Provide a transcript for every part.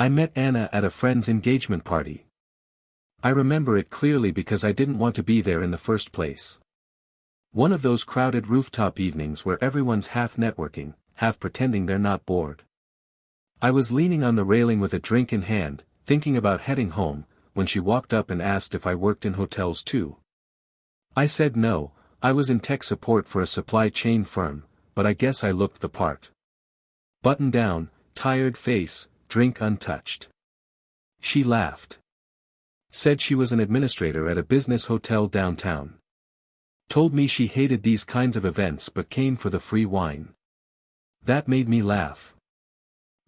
I met Anna at a friend's engagement party. I remember it clearly because I didn't want to be there in the first place. One of those crowded rooftop evenings where everyone's half networking, half pretending they're not bored. I was leaning on the railing with a drink in hand, thinking about heading home, when she walked up and asked if I worked in hotels too. I said no, I was in tech support for a supply chain firm, but I guess I looked the part. Button down, tired face, drink untouched. She laughed. Said she was an administrator at a business hotel downtown. Told me she hated these kinds of events but came for the free wine. That made me laugh.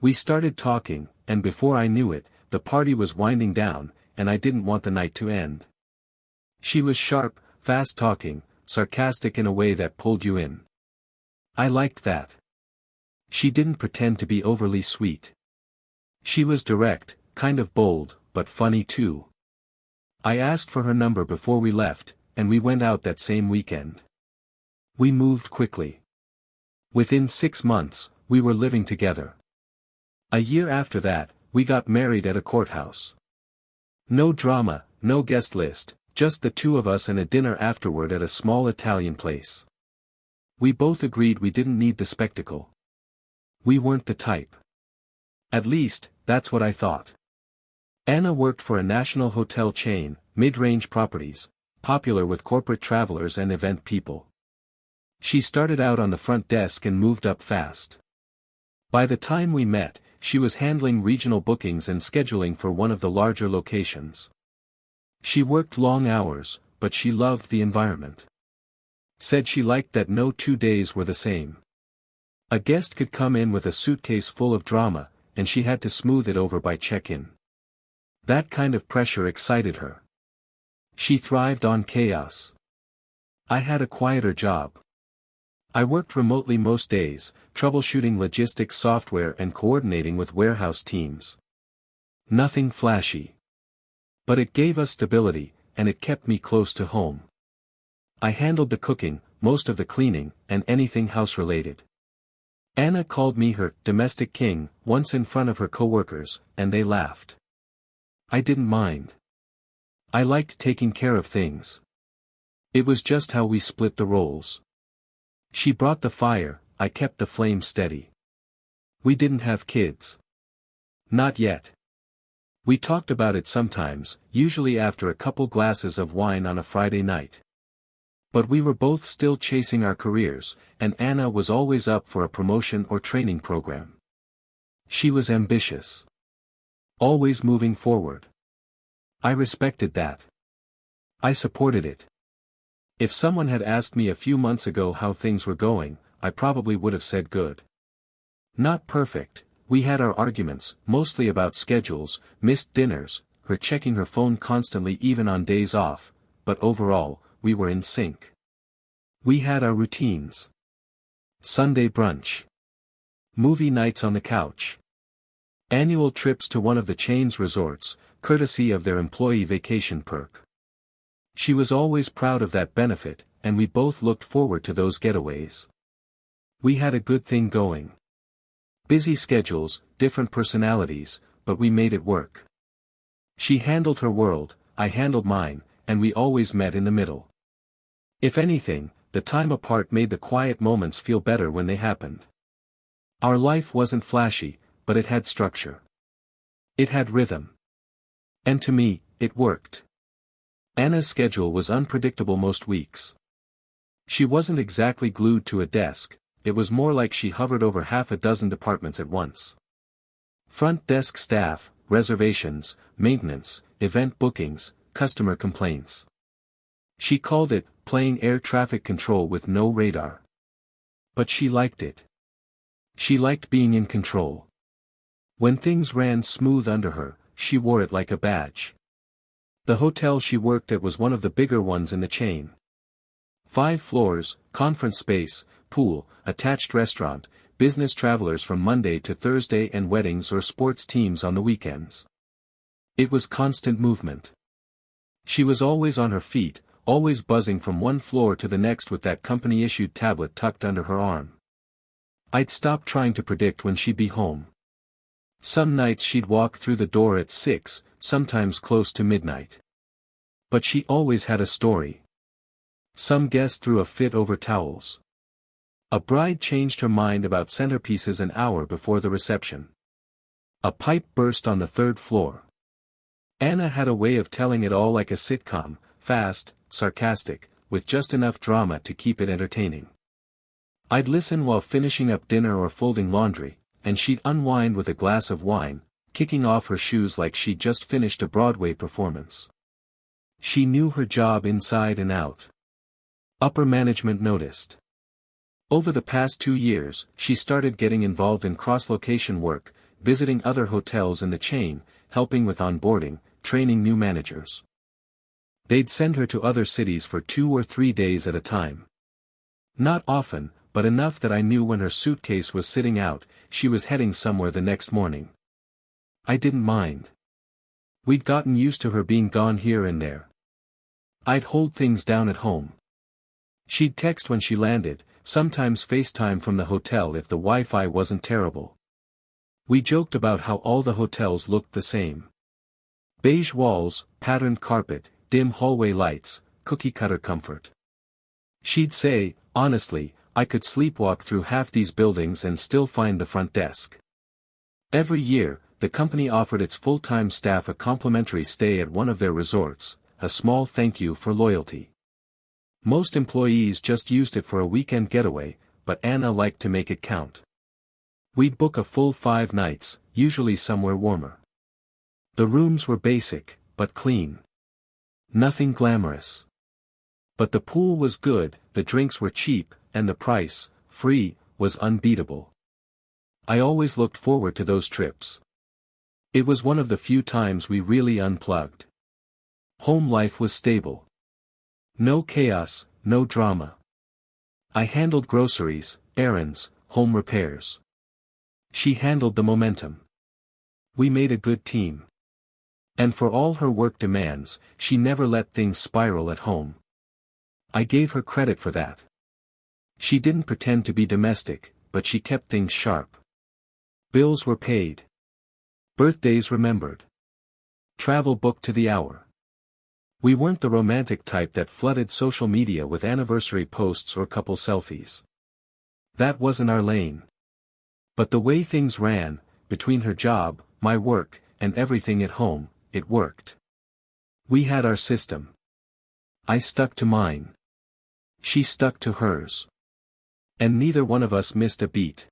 We started talking, and before I knew it, the party was winding down, and I didn't want the night to end. She was sharp, fast-talking, sarcastic in a way that pulled you in. I liked that. She didn't pretend to be overly sweet. She was direct, kind of bold, but funny too. I asked for her number before we left, and we went out that same weekend. We moved quickly. Within 6 months, we were living together. A year after that, we got married at a courthouse. No drama, no guest list, just the two of us and a dinner afterward at a small Italian place. We both agreed we didn't need the spectacle. We weren't the type. At least, that's what I thought. Anna worked for a national hotel chain, mid-range properties, popular with corporate travelers and event people. She started out on the front desk and moved up fast. By the time we met, she was handling regional bookings and scheduling for one of the larger locations. She worked long hours, but she loved the environment. Said she liked that no 2 days were the same. A guest could come in with a suitcase full of drama, and she had to smooth it over by check-in. That kind of pressure excited her. She thrived on chaos. I had a quieter job. I worked remotely most days, troubleshooting logistics software and coordinating with warehouse teams. Nothing flashy. But it gave us stability, and it kept me close to home. I handled the cooking, most of the cleaning, and anything house-related. Anna called me her domestic king once in front of her coworkers, and they laughed. I didn't mind. I liked taking care of things. It was just how we split the roles. She brought the fire, I kept the flame steady. We didn't have kids. Not yet. We talked about it sometimes, usually after a couple glasses of wine on a Friday night. But we were both still chasing our careers, and Anna was always up for a promotion or training program. She was ambitious. Always moving forward. I respected that. I supported it. If someone had asked me a few months ago how things were going, I probably would have said good. Not perfect, we had our arguments, mostly about schedules, missed dinners, her checking her phone constantly even on days off, but overall, we were in sync. We had our routines. Sunday brunch. Movie nights on the couch. Annual trips to one of the chain's resorts, courtesy of their employee vacation perk. She was always proud of that benefit, and we both looked forward to those getaways. We had a good thing going. Busy schedules, different personalities, but we made it work. She handled her world, I handled mine, and we always met in the middle. If anything, the time apart made the quiet moments feel better when they happened. Our life wasn't flashy, but it had structure. It had rhythm. And to me, it worked. Anna's schedule was unpredictable most weeks. She wasn't exactly glued to a desk, it was more like she hovered over half a dozen departments at once. Front desk staff, reservations, maintenance, event bookings, customer complaints. She called it, playing air traffic control with no radar. But she liked it. She liked being in control. When things ran smooth under her, she wore it like a badge. The hotel she worked at was one of the bigger ones in the chain. 5 floors, conference space, pool, attached restaurant, business travelers from Monday to Thursday and weddings or sports teams on the weekends. It was constant movement. She was always on her feet, always buzzing from one floor to the next with that company-issued tablet tucked under her arm. I'd stop trying to predict when she'd be home. Some nights she'd walk through the door at 6, sometimes close to midnight. But she always had a story. Some guest threw a fit over towels. A bride changed her mind about centerpieces an hour before the reception. A pipe burst on the third floor. Anna had a way of telling it all like a sitcom, fast, sarcastic, with just enough drama to keep it entertaining. I'd listen while finishing up dinner or folding laundry, and she'd unwind with a glass of wine, kicking off her shoes like she'd just finished a Broadway performance. She knew her job inside and out. Upper management noticed. Over the past 2 years, she started getting involved in cross-location work, visiting other hotels in the chain, helping with onboarding, training new managers. They'd send her to other cities for 2 or 3 days at a time. Not often, but enough that I knew when her suitcase was sitting out, she was heading somewhere the next morning. I didn't mind. We'd gotten used to her being gone here and there. I'd hold things down at home. She'd text when she landed, sometimes FaceTime from the hotel if the Wi-Fi wasn't terrible. We joked about how all the hotels looked the same. Beige walls, patterned carpet, dim hallway lights, cookie-cutter comfort. She'd say, honestly, I could sleepwalk through half these buildings and still find the front desk. Every year, the company offered its full-time staff a complimentary stay at one of their resorts, a small thank you for loyalty. Most employees just used it for a weekend getaway, but Anna liked to make it count. We'd book a full 5 nights, usually somewhere warmer. The rooms were basic, but clean. Nothing glamorous. But the pool was good, the drinks were cheap, and the price, free, was unbeatable. I always looked forward to those trips. It was one of the few times we really unplugged. Home life was stable. No chaos, no drama. I handled groceries, errands, home repairs. She handled the momentum. We made a good team. And for all her work demands, she never let things spiral at home. I gave her credit for that. She didn't pretend to be domestic, but she kept things sharp. Bills were paid. Birthdays remembered. Travel booked to the hour. We weren't the romantic type that flooded social media with anniversary posts or couple selfies. That wasn't our lane. But the way things ran, between her job, my work, and everything at home, it worked. We had our system. I stuck to mine. She stuck to hers. And neither one of us missed a beat.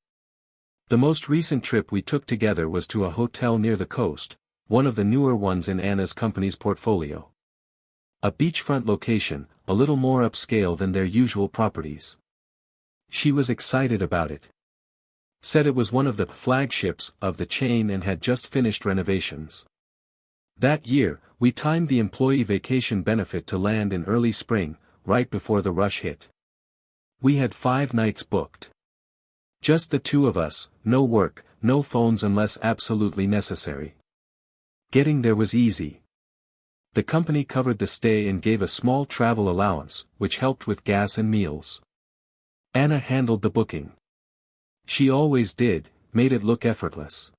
The most recent trip we took together was to a hotel near the coast, one of the newer ones in Anna's company's portfolio. A beachfront location, a little more upscale than their usual properties. She was excited about it. Said it was one of the flagships of the chain and had just finished renovations. That year, we timed the employee vacation benefit to land in early spring, right before the rush hit. We had 5 nights booked. Just the 2 of us, no work, no phones unless absolutely necessary. Getting there was easy. The company covered the stay and gave a small travel allowance, which helped with gas and meals. Anna handled the booking. She always did, made it look effortless.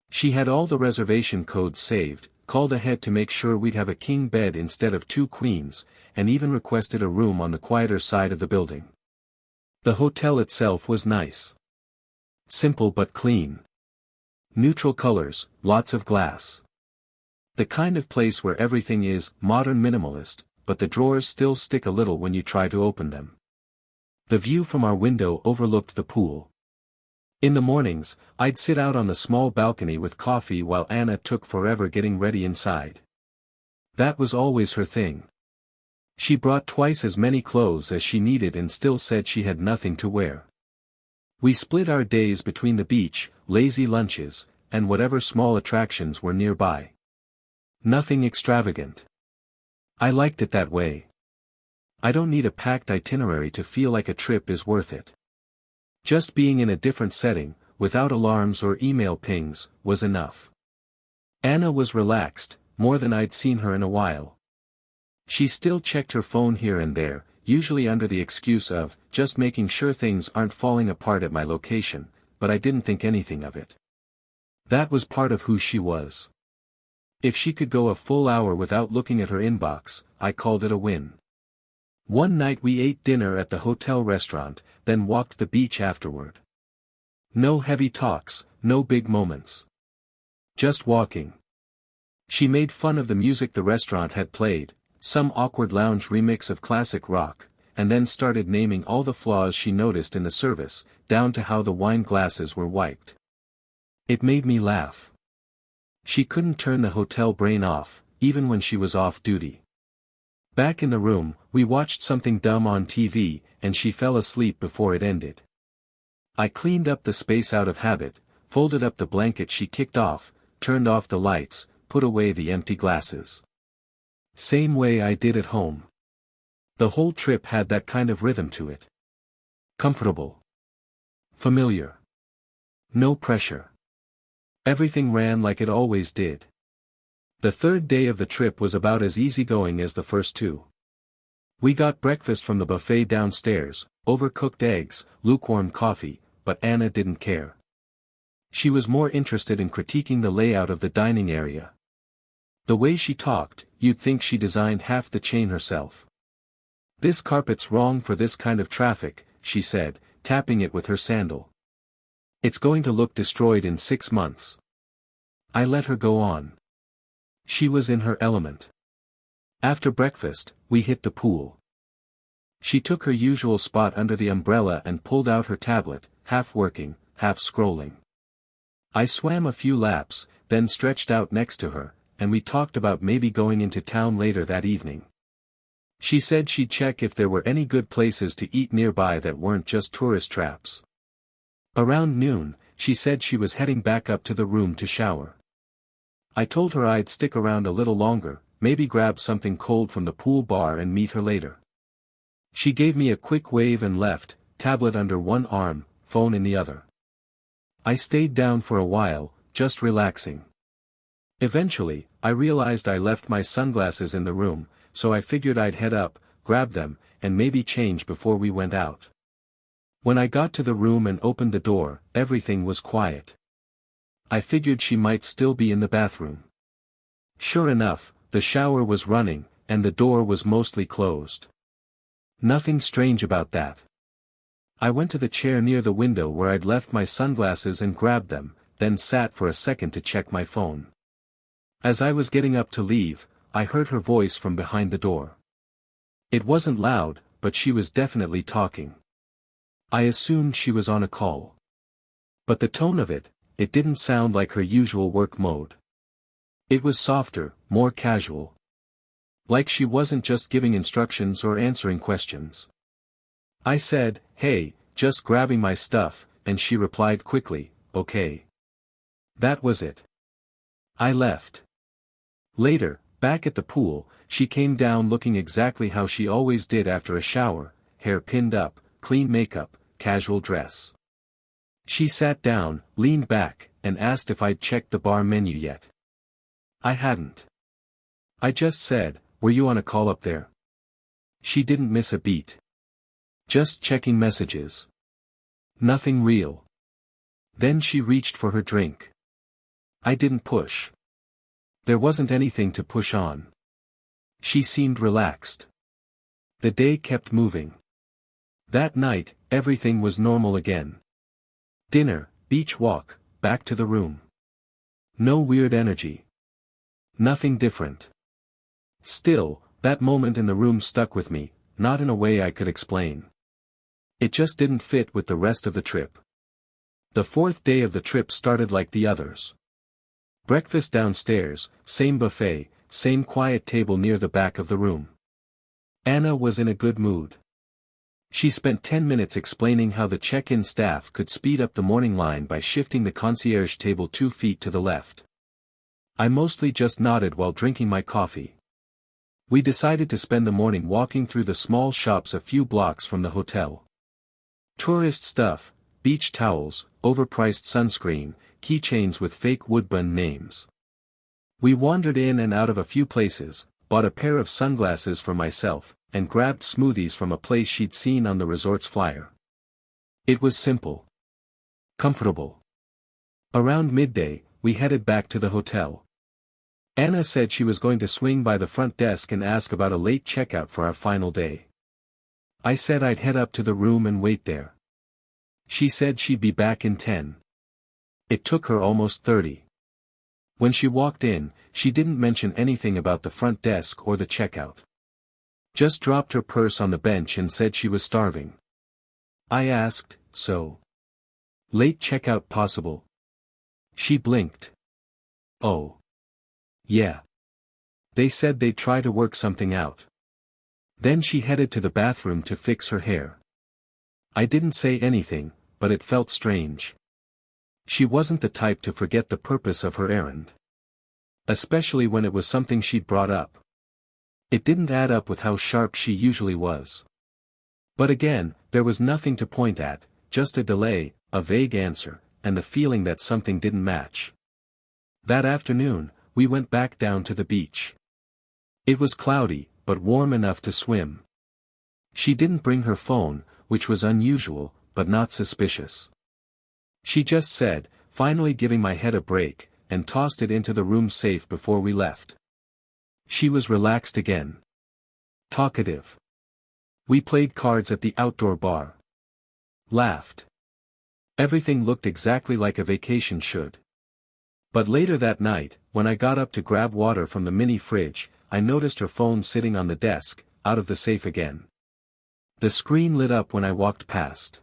She had all the reservation codes saved, called ahead to make sure we'd have a king bed instead of 2 queens, and even requested a room on the quieter side of the building. The hotel itself was nice. Simple but clean. Neutral colors, lots of glass. The kind of place where everything is modern minimalist, but the drawers still stick a little when you try to open them. The view from our window overlooked the pool. In the mornings, I'd sit out on the small balcony with coffee while Anna took forever getting ready inside. That was always her thing. She brought twice as many clothes as she needed and still said she had nothing to wear. We split our days between the beach, lazy lunches, and whatever small attractions were nearby. Nothing extravagant. I liked it that way. I don't need a packed itinerary to feel like a trip is worth it. Just being in a different setting, without alarms or email pings, was enough. Anna was relaxed, more than I'd seen her in a while. She still checked her phone here and there, usually under the excuse of, just making sure things aren't falling apart at my location, but I didn't think anything of it. That was part of who she was. If she could go a full hour without looking at her inbox, I called it a win. One night we ate dinner at the hotel restaurant, then walked the beach afterward. No heavy talks, no big moments. Just walking. She made fun of the music the restaurant had played, some awkward lounge remix of classic rock, and then started naming all the flaws she noticed in the service, down to how the wine glasses were wiped. It made me laugh. She couldn't turn the hotel brain off, even when she was off duty. Back in the room, we watched something dumb on TV, and she fell asleep before it ended. I cleaned up the space out of habit, folded up the blanket she kicked off, turned off the lights, put away the empty glasses. Same way I did at home. The whole trip had that kind of rhythm to it. Comfortable. Familiar. No pressure. Everything ran like it always did. The third day of the trip was about as easygoing as the first two. We got breakfast from the buffet downstairs, overcooked eggs, lukewarm coffee, but Anna didn't care. She was more interested in critiquing the layout of the dining area. The way she talked, you'd think she designed half the chain herself. "This carpet's wrong for this kind of traffic," she said, tapping it with her sandal. "It's going to look destroyed in 6 months." I let her go on. She was in her element. After breakfast, we hit the pool. She took her usual spot under the umbrella and pulled out her tablet, half working, half scrolling. I swam a few laps, then stretched out next to her, and we talked about maybe going into town later that evening. She said she'd check if there were any good places to eat nearby that weren't just tourist traps. Around noon, she said she was heading back up to the room to shower. I told her I'd stick around a little longer, maybe grab something cold from the pool bar and meet her later. She gave me a quick wave and left, tablet under one arm, phone in the other. I stayed down for a while, just relaxing. Eventually, I realized I left my sunglasses in the room, so I figured I'd head up, grab them, and maybe change before we went out. When I got to the room and opened the door, everything was quiet. I figured she might still be in the bathroom. Sure enough, the shower was running, and the door was mostly closed. Nothing strange about that. I went to the chair near the window where I'd left my sunglasses and grabbed them, then sat for a second to check my phone. As I was getting up to leave, I heard her voice from behind the door. It wasn't loud, but she was definitely talking. I assumed she was on a call. But the tone of it didn't sound like her usual work mode. It was softer, more casual. Like she wasn't just giving instructions or answering questions. I said, "Hey, just grabbing my stuff," and she replied quickly, "Okay." That was it. I left. Later, back at the pool, she came down looking exactly how she always did after a shower, hair pinned up, clean makeup, casual dress. She sat down, leaned back, and asked if I'd checked the bar menu yet. I hadn't. I just said, "Were you on a call up there?" She didn't miss a beat. Just checking messages. Nothing real. Then she reached for her drink. I didn't push. There wasn't anything to push on. She seemed relaxed. The day kept moving. That night, everything was normal again. Dinner, beach walk, back to the room. No weird energy. Nothing different. Still, that moment in the room stuck with me, not in a way I could explain. It just didn't fit with the rest of the trip. The fourth day of the trip started like the others. Breakfast downstairs, same buffet, same quiet table near the back of the room. Anna was in a good mood. She spent 10 minutes explaining how the check-in staff could speed up the morning line by shifting the concierge table 2 feet to the left. I mostly just nodded while drinking my coffee. We decided to spend the morning walking through the small shops a few blocks from the hotel. Tourist stuff, beach towels, overpriced sunscreen, keychains with fake Woodburn names. We wandered in and out of a few places, bought a pair of sunglasses for myself, and grabbed smoothies from a place she'd seen on the resort's flyer. It was simple. Comfortable. Around midday, we headed back to the hotel. Anna said she was going to swing by the front desk and ask about a late checkout for our final day. I said I'd head up to the room and wait there. She said she'd be back in 10. It took her almost 30. When she walked in, she didn't mention anything about the front desk or the checkout. Just dropped her purse on the bench and said she was starving. I asked, so? Late checkout possible? She blinked. Oh. Yeah. They said they'd try to work something out. Then she headed to the bathroom to fix her hair. I didn't say anything, but it felt strange. She wasn't the type to forget the purpose of her errand. Especially when it was something she'd brought up. It didn't add up with how sharp she usually was. But again, there was nothing to point at, just a delay, a vague answer, and the feeling that something didn't match. That afternoon, we went back down to the beach. It was cloudy, but warm enough to swim. She didn't bring her phone, which was unusual, but not suspicious. She just said, finally giving my head a break, and tossed it into the room safe before we left. She was relaxed again. Talkative. We played cards at the outdoor bar. Laughed. Everything looked exactly like a vacation should. But later that night, when I got up to grab water from the mini fridge, I noticed her phone sitting on the desk, out of the safe again. The screen lit up when I walked past.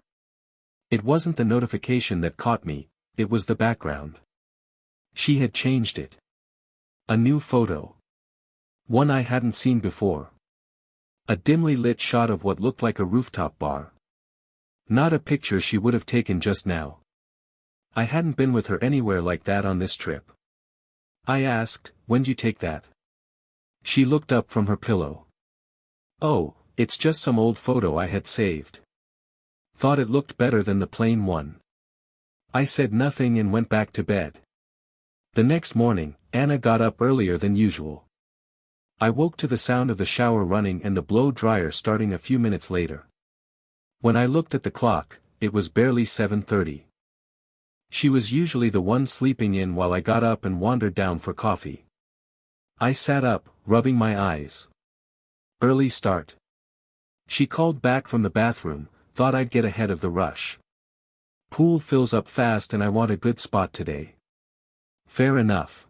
It wasn't the notification that caught me, it was the background. She had changed it. A new photo. One I hadn't seen before. A dimly lit shot of what looked like a rooftop bar. Not a picture she would have taken just now. I hadn't been with her anywhere like that on this trip. I asked, "When'd you take that?" She looked up from her pillow. "Oh, it's just some old photo I had saved. Thought it looked better than the plain one." I said nothing and went back to bed. The next morning, Anna got up earlier than usual. I woke to the sound of the shower running and the blow dryer starting a few minutes later. When I looked at the clock, it was barely 7:30. She was usually the one sleeping in while I got up and wandered down for coffee. I sat up, rubbing my eyes. Early start. She called back from the bathroom, thought I'd get ahead of the rush. Pool fills up fast and I want a good spot today. Fair enough.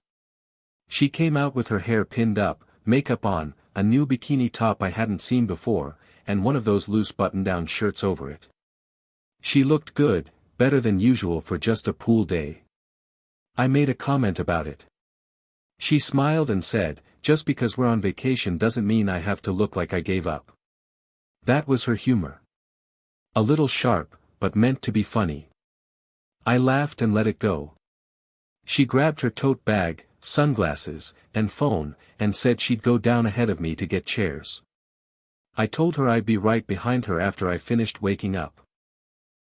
She came out with her hair pinned up, makeup on, a new bikini top I hadn't seen before, and one of those loose button-down shirts over it. She looked good, better than usual for just a pool day. I made a comment about it. She smiled and said, "Just because we're on vacation doesn't mean I have to look like I gave up." That was her humor. A little sharp, but meant to be funny. I laughed and let it go. She grabbed her tote bag, sunglasses, and phone, and said she'd go down ahead of me to get chairs. I told her I'd be right behind her after I finished waking up.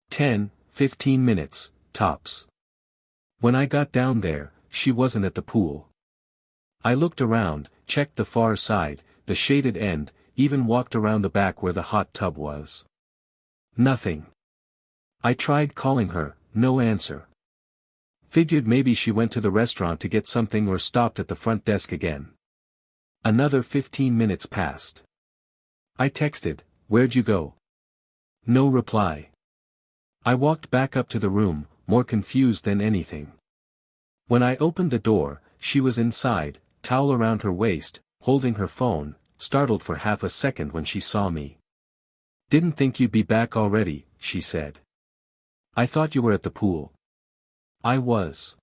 10-15 minutes, tops. When I got down there, she wasn't at the pool. I looked around, checked the far side, the shaded end, even walked around the back where the hot tub was. Nothing. I tried calling her, no answer. Figured maybe she went to the restaurant to get something or stopped at the front desk again. Another 15 minutes passed. I texted, "Where'd you go?" No reply. I walked back up to the room, more confused than anything. When I opened the door, she was inside, towel around her waist, holding her phone, startled for half a second when she saw me. "Didn't think you'd be back already," she said. "I thought you were at the pool." I was.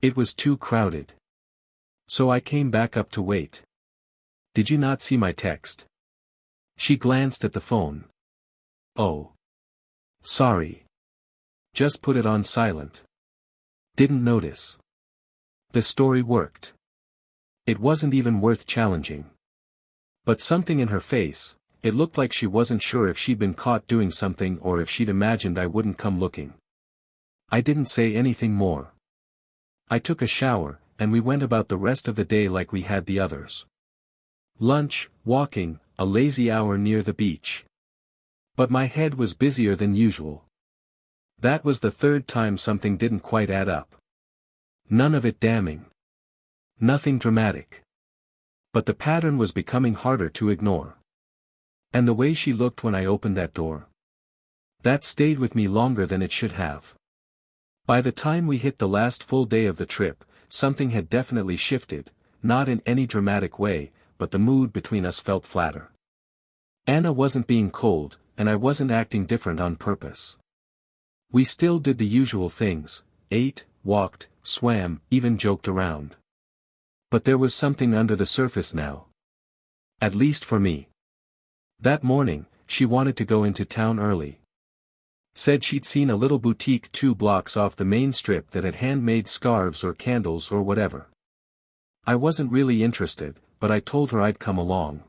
It was too crowded. So I came back up to wait. "Did you not see my text?" She glanced at the phone. "Oh. Sorry. Just put it on silent. Didn't notice." The story worked. It wasn't even worth challenging. But something in her face, it looked like she wasn't sure if she'd been caught doing something or if she'd imagined I wouldn't come looking. I didn't say anything more. I took a shower, and we went about the rest of the day like we had the others. Lunch, walking, a lazy hour near the beach. But my head was busier than usual. That was the third time something didn't quite add up. None of it damning. Nothing dramatic. But the pattern was becoming harder to ignore. And the way she looked when I opened that door. That stayed with me longer than it should have. By the time we hit the last full day of the trip, something had definitely shifted, not in any dramatic way, but the mood between us felt flatter. Anna wasn't being cold, and I wasn't acting different on purpose. We still did the usual things, ate, walked, swam, even joked around. But there was something under the surface now. At least for me. That morning, she wanted to go into town early. Said she'd seen a little boutique 2 blocks off the main strip that had handmade scarves or candles or whatever. I wasn't really interested, but I told her I'd come along.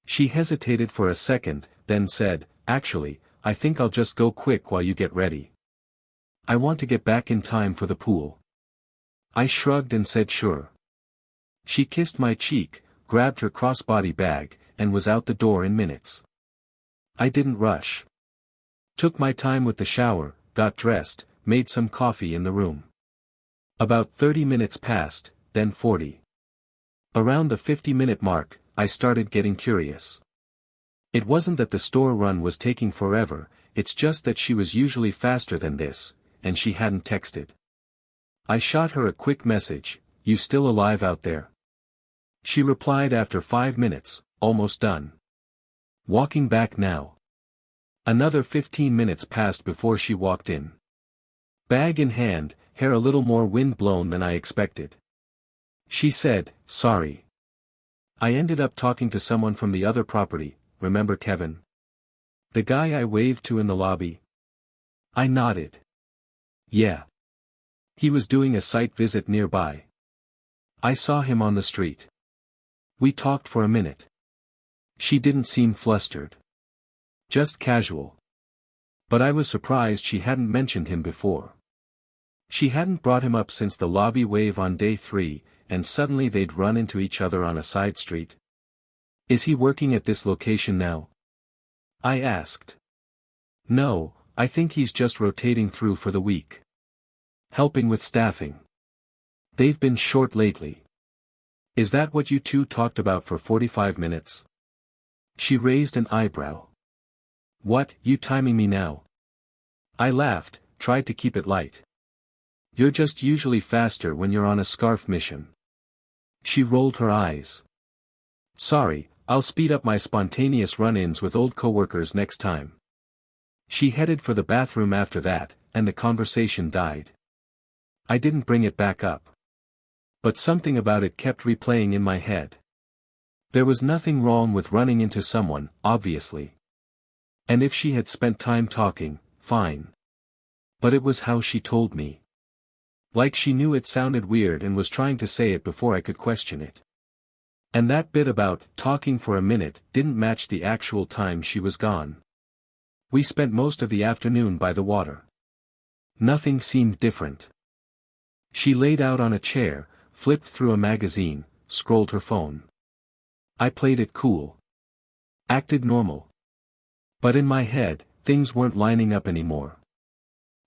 She hesitated for a second, then said, "Actually, I think I'll just go quick while you get ready. I want to get back in time for the pool." I shrugged and said sure. She kissed my cheek, grabbed her crossbody bag, and was out the door in minutes. I didn't rush. Took my time with the shower, got dressed, made some coffee in the room. About 30 minutes passed, then 40. Around the 50-minute mark, I started getting curious. It wasn't that the store run was taking forever, it's just that she was usually faster than this, and she hadn't texted. I shot her a quick message, "You still alive out there?" She replied after 5 minutes, "Almost done. Walking back now." Another 15 minutes passed before she walked in. Bag in hand, hair a little more wind-blown than I expected. She said, "Sorry. I ended up talking to someone from the other property, remember Kevin? The guy I waved to in the lobby?" I nodded. "Yeah. He was doing a site visit nearby. I saw him on the street. We talked for a minute." She didn't seem flustered. Just casual. But I was surprised she hadn't mentioned him before. She hadn't brought him up since the lobby wave on day 3, and suddenly they'd run into each other on a side street. "Is he working at this location now?" I asked. "No, I think he's just rotating through for the week. Helping with staffing. They've been short lately." "Is that what you two talked about for 45 minutes? She raised an eyebrow. "What, you timing me now?" I laughed, tried to keep it light. "You're just usually faster when you're on a scarf mission." She rolled her eyes. "Sorry, I'll speed up my spontaneous run-ins with old coworkers next time." She headed for the bathroom after that, and the conversation died. I didn't bring it back up. But something about it kept replaying in my head. There was nothing wrong with running into someone, obviously. And if she had spent time talking, fine. But it was how she told me. Like she knew it sounded weird and was trying to say it before I could question it. And that bit about talking for a minute didn't match the actual time she was gone. We spent most of the afternoon by the water. Nothing seemed different. She laid out on a chair, flipped through a magazine, scrolled her phone. I played it cool. Acted normal. But in my head, things weren't lining up anymore.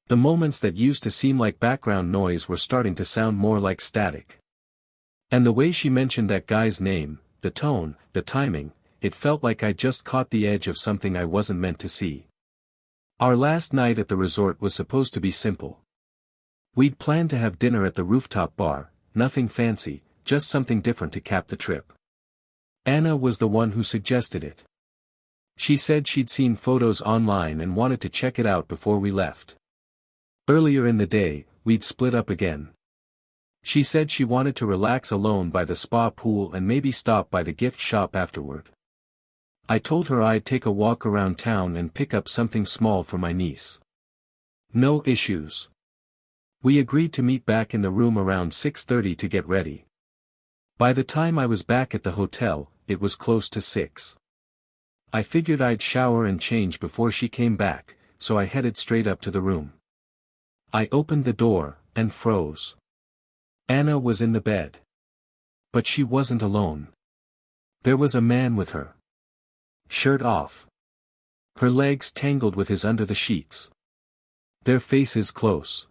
The moments that used to seem like background noise were starting to sound more like static. And the way she mentioned that guy's name, the tone, the timing, it felt like I just caught the edge of something I wasn't meant to see. Our last night at the resort was supposed to be simple. We'd planned to have dinner at the rooftop bar, nothing fancy, just something different to cap the trip. Anna was the one who suggested it. She said she'd seen photos online and wanted to check it out before we left. Earlier in the day, we'd split up again. She said she wanted to relax alone by the spa pool and maybe stop by the gift shop afterward. I told her I'd take a walk around town and pick up something small for my niece. No issues. We agreed to meet back in the room around 6:30 to get ready. By the time I was back at the hotel, it was close to 6. I figured I'd shower and change before she came back, so I headed straight up to the room. I opened the door, and froze. Anna was in the bed. But she wasn't alone. There was a man with her. Shirt off. Her legs tangled with his under the sheets. Their faces close.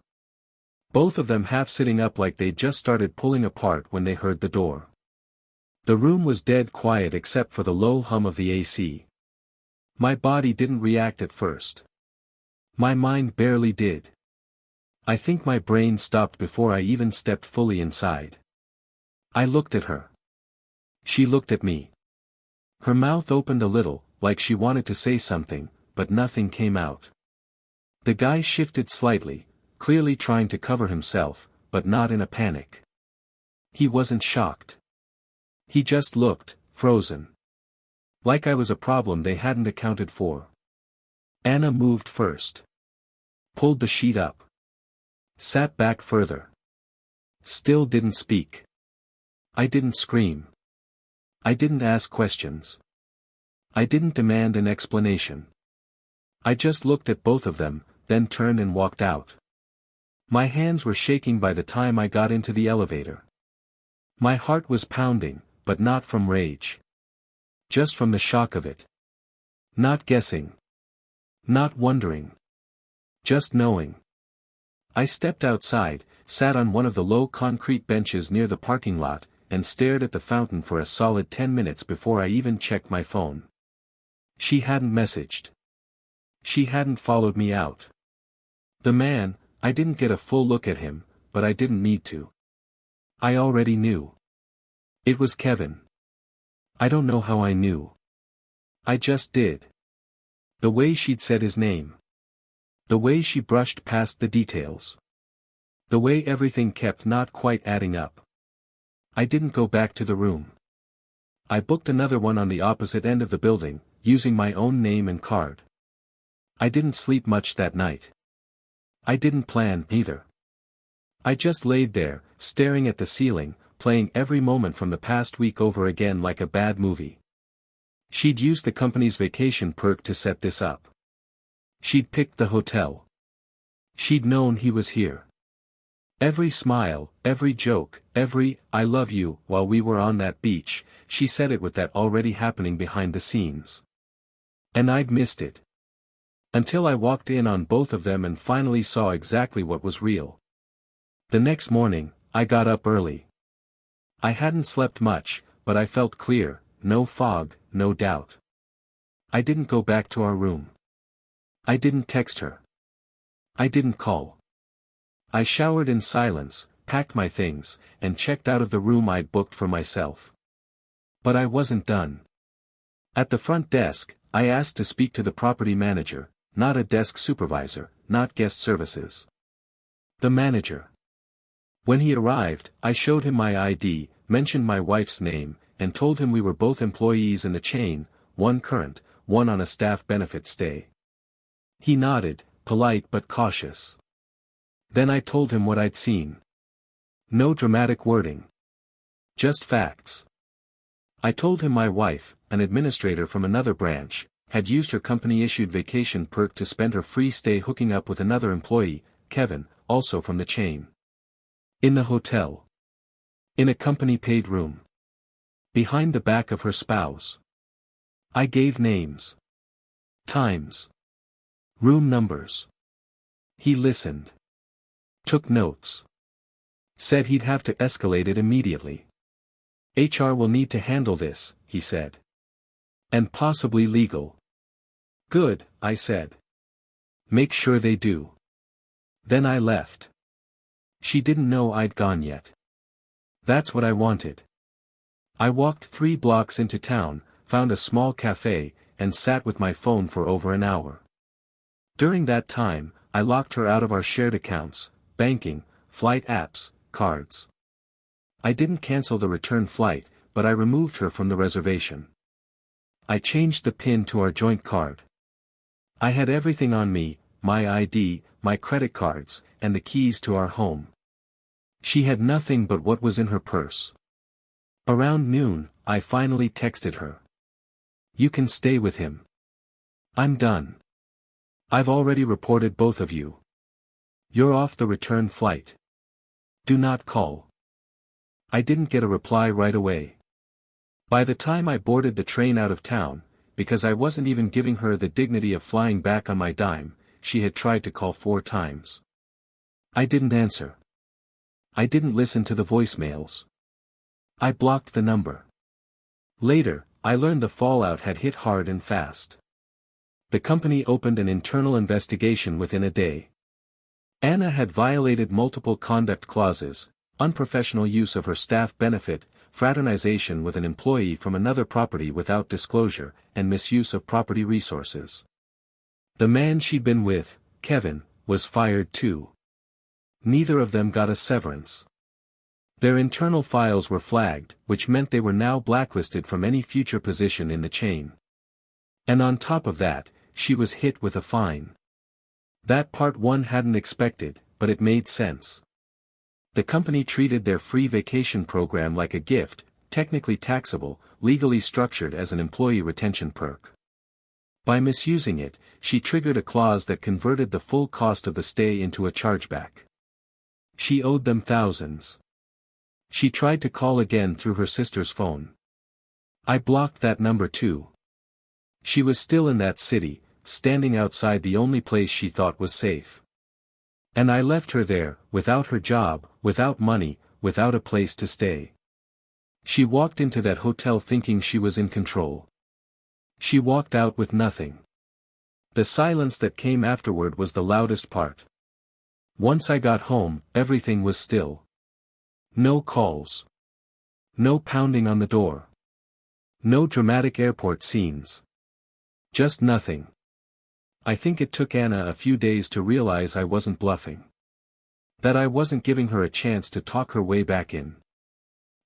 Both of them half sitting up like they'd just started pulling apart when they heard the door. The room was dead quiet except for the low hum of the AC. My body didn't react at first. My mind barely did. I think my brain stopped before I even stepped fully inside. I looked at her. She looked at me. Her mouth opened a little, like she wanted to say something, but nothing came out. The guy shifted slightly, clearly trying to cover himself, but not in a panic. He wasn't shocked. He just looked, frozen. Like I was a problem they hadn't accounted for. Anna moved first. Pulled the sheet up. Sat back further. Still didn't speak. I didn't scream. I didn't ask questions. I didn't demand an explanation. I just looked at both of them, then turned and walked out. My hands were shaking by the time I got into the elevator. My heart was pounding, but not from rage. Just from the shock of it. Not guessing. Not wondering. Just knowing. I stepped outside, sat on one of the low concrete benches near the parking lot, and stared at the fountain for a solid 10 minutes before I even checked my phone. She hadn't messaged. She hadn't followed me out. The man, I didn't get a full look at him, but I didn't need to. I already knew. It was Kevin. I don't know how I knew. I just did. The way she'd said his name. The way she brushed past the details. The way everything kept not quite adding up. I didn't go back to the room. I booked another one on the opposite end of the building, using my own name and card. I didn't sleep much that night. I didn't plan, either. I just laid there, staring at the ceiling, playing every moment from the past week over again like a bad movie. She'd used the company's vacation perk to set this up. She'd picked the hotel. She'd known he was here. Every smile, every joke, every "I love you" while we were on that beach, she said it with that already happening behind the scenes. And I'd missed it. Until I walked in on both of them and finally saw exactly what was real. The next morning, I got up early. I hadn't slept much, but I felt clear, no fog, no doubt. I didn't go back to our room. I didn't text her. I didn't call. I showered in silence, packed my things, and checked out of the room I'd booked for myself. But I wasn't done. At the front desk, I asked to speak to the property manager, not a desk supervisor, not guest services. The manager. When he arrived, I showed him my ID, mentioned my wife's name, and told him we were both employees in the chain, one current, one on a staff benefit stay. He nodded, polite but cautious. Then I told him what I'd seen. No dramatic wording. Just facts. I told him my wife, an administrator from another branch, had used her company-issued vacation perk to spend her free stay hooking up with another employee, Kevin, also from the chain. In the hotel. In a company-paid room. Behind the back of her spouse. I gave names. Times. Room numbers. He listened. Took notes. Said he'd have to escalate it immediately. HR will need to handle this, he said. And possibly legal. Good, I said. Make sure they do. Then I left. She didn't know I'd gone yet. That's what I wanted. I walked 3 blocks into town, found a small cafe, and sat with my phone for over an hour. During that time, I locked her out of our shared accounts, banking, flight apps, cards. I didn't cancel the return flight, but I removed her from the reservation. I changed the PIN to our joint card. I had everything on me, my ID, my credit cards, and the keys to our home. She had nothing but what was in her purse. Around noon, I finally texted her. You can stay with him. I'm done. I've already reported both of you. You're off the return flight. Do not call. I didn't get a reply right away. By the time I boarded the train out of town, because I wasn't even giving her the dignity of flying back on my dime, she had tried to call 4 times. I didn't answer. I didn't listen to the voicemails. I blocked the number. Later, I learned the fallout had hit hard and fast. The company opened an internal investigation within a day. Anna had violated multiple conduct clauses, unprofessional use of her staff benefit, fraternization with an employee from another property without disclosure, and misuse of property resources. The man she'd been with, Kevin, was fired too. Neither of them got a severance. Their internal files were flagged, which meant they were now blacklisted from any future position in the chain. And on top of that, she was hit with a fine. That part one hadn't expected, but it made sense. The company treated their free vacation program like a gift, technically taxable, legally structured as an employee retention perk. By misusing it, she triggered a clause that converted the full cost of the stay into a chargeback. She owed them thousands. She tried to call again through her sister's phone. I blocked that number too. She was still in that city, standing outside the only place she thought was safe. And I left her there, without her job, without money, without a place to stay. She walked into that hotel thinking she was in control. She walked out with nothing. The silence that came afterward was the loudest part. Once I got home, everything was still. No calls. No pounding on the door. No dramatic airport scenes. Just nothing. I think it took Anna a few days to realize I wasn't bluffing. That I wasn't giving her a chance to talk her way back in.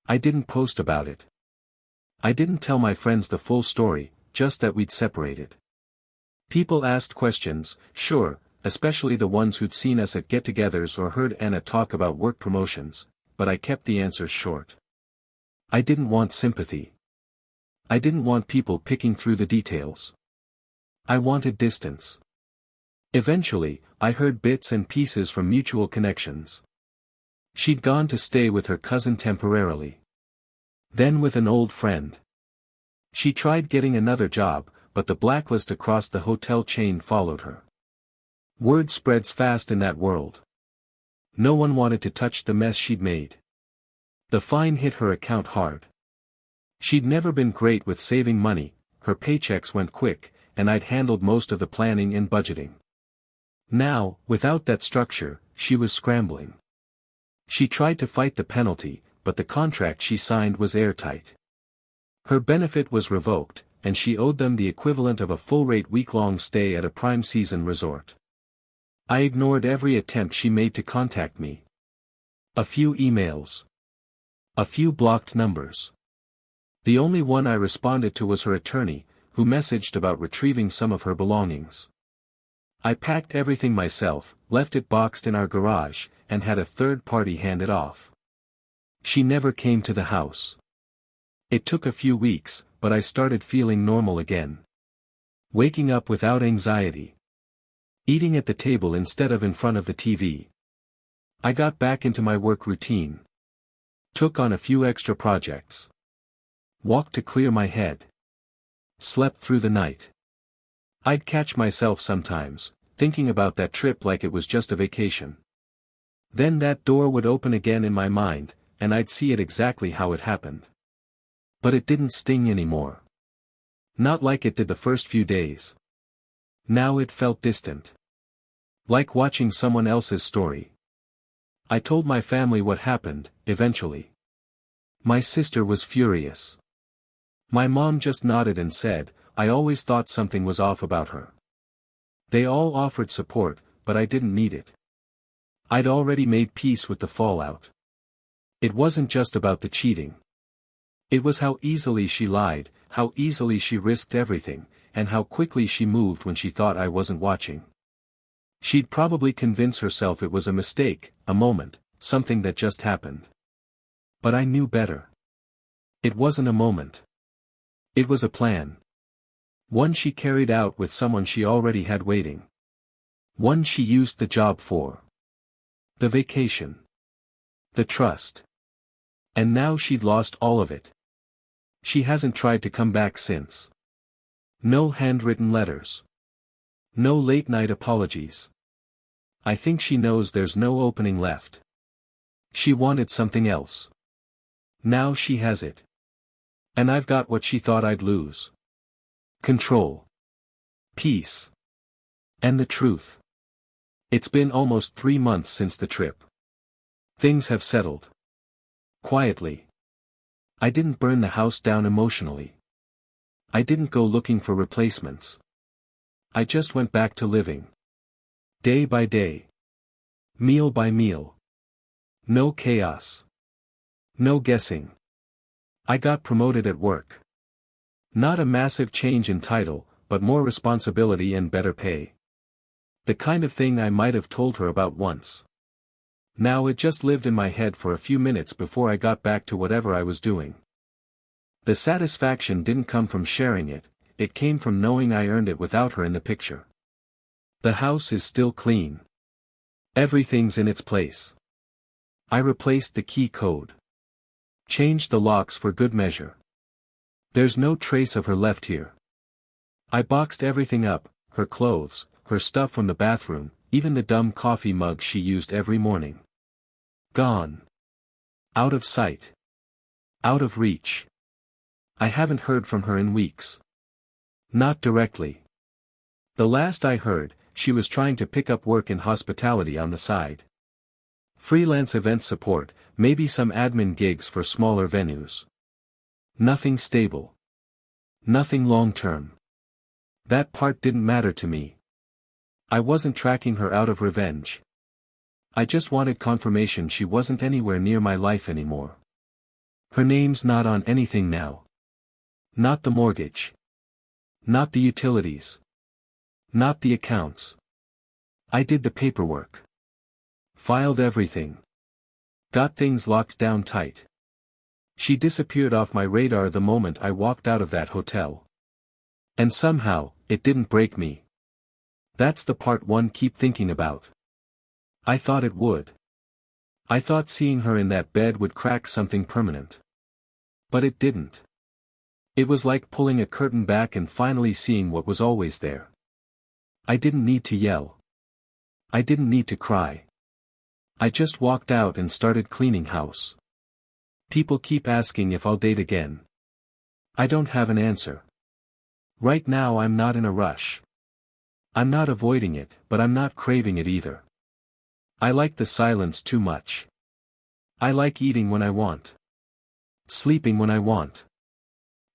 I didn't post about it. I didn't tell my friends the full story, just that we'd separated. People asked questions, sure, especially the ones who'd seen us at get-togethers or heard Anna talk about work promotions, but I kept the answers short. I didn't want sympathy. I didn't want people picking through the details. I wanted distance. Eventually, I heard bits and pieces from mutual connections. She'd gone to stay with her cousin temporarily. Then with an old friend. She tried getting another job, but the blacklist across the hotel chain followed her. Word spreads fast in that world. No one wanted to touch the mess she'd made. The fine hit her account hard. She'd never been great with saving money, her paychecks went quick, and I'd handled most of the planning and budgeting. Now, without that structure, she was scrambling. She tried to fight the penalty, but the contract she signed was airtight. Her benefit was revoked, and she owed them the equivalent of a full-rate week-long stay at a prime season resort. I ignored every attempt she made to contact me. A few emails. A few blocked numbers. The only one I responded to was her attorney, who messaged about retrieving some of her belongings. I packed everything myself, left it boxed in our garage, and had a third party hand it off. She never came to the house. It took a few weeks, but I started feeling normal again. Waking up without anxiety. Eating at the table instead of in front of the TV. I got back into my work routine. Took on a few extra projects. Walked to clear my head. Slept through the night. I'd catch myself sometimes, thinking about that trip like it was just a vacation. Then that door would open again in my mind, and I'd see it exactly how it happened. But it didn't sting anymore. Not like it did the first few days. Now it felt distant. Like watching someone else's story. I told my family what happened, eventually. My sister was furious. My mom just nodded and said, I always thought something was off about her. They all offered support, but I didn't need it. I'd already made peace with the fallout. It wasn't just about the cheating. It was how easily she lied, how easily she risked everything, and how quickly she moved when she thought I wasn't watching. She'd probably convince herself it was a mistake, a moment, something that just happened. But I knew better. It wasn't a moment. It was a plan. One she carried out with someone she already had waiting. One she used the job for. The vacation. The trust. And now she'd lost all of it. She hasn't tried to come back since. No handwritten letters. No late-night apologies. I think she knows there's no opening left. She wanted something else. Now she has it. And I've got what she thought I'd lose. Control. Peace. And the truth. It's been almost 3 months since the trip. Things have settled. Quietly. I didn't burn the house down emotionally. I didn't go looking for replacements. I just went back to living. Day by day. Meal by meal. No chaos. No guessing. I got promoted at work. Not a massive change in title, but more responsibility and better pay. The kind of thing I might have told her about once. Now it just lived in my head for a few minutes before I got back to whatever I was doing. The satisfaction didn't come from sharing it, it came from knowing I earned it without her in the picture. The house is still clean. Everything's in its place. I replaced the key code. Changed the locks for good measure. There's no trace of her left here. I boxed everything up, her clothes, her stuff from the bathroom, even the dumb coffee mug she used every morning. Gone. Out of sight. Out of reach. I haven't heard from her in weeks. Not directly. The last I heard, she was trying to pick up work in hospitality on the side. Freelance event support, maybe some admin gigs for smaller venues. Nothing stable. Nothing long-term. That part didn't matter to me. I wasn't tracking her out of revenge. I just wanted confirmation she wasn't anywhere near my life anymore. Her name's not on anything now. Not the mortgage. Not the utilities. Not the accounts. I did the paperwork. Filed everything. Got things locked down tight. She disappeared off my radar the moment I walked out of that hotel. And somehow, it didn't break me. That's the part one keep thinking about. I thought it would. I thought seeing her in that bed would crack something permanent. But it didn't. It was like pulling a curtain back and finally seeing what was always there. I didn't need to yell. I didn't need to cry. I just walked out and started cleaning house. People keep asking if I'll date again. I don't have an answer. Right now I'm not in a rush. I'm not avoiding it, but I'm not craving it either. I like the silence too much. I like eating when I want. Sleeping when I want.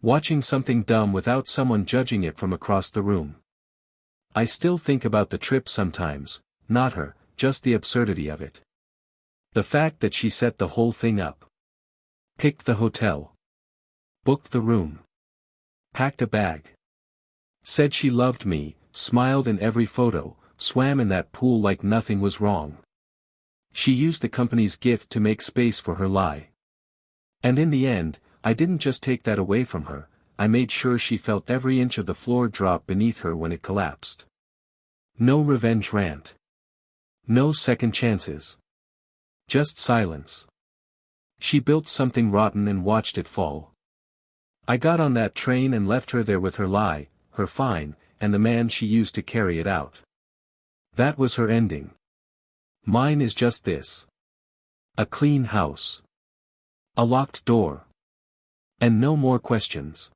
Watching something dumb without someone judging it from across the room. I still think about the trip sometimes, not her, just the absurdity of it. The fact that she set the whole thing up. Picked the hotel. Booked the room. Packed a bag. Said she loved me, smiled in every photo, swam in that pool like nothing was wrong. She used the company's gift to make space for her lie. And in the end, I didn't just take that away from her, I made sure she felt every inch of the floor drop beneath her when it collapsed. No revenge rant. No second chances. Just silence. She built something rotten and watched it fall. I got on that train and left her there with her lie, her fine, and the man she used to carry it out. That was her ending. Mine is just this. A clean house. A locked door. And no more questions.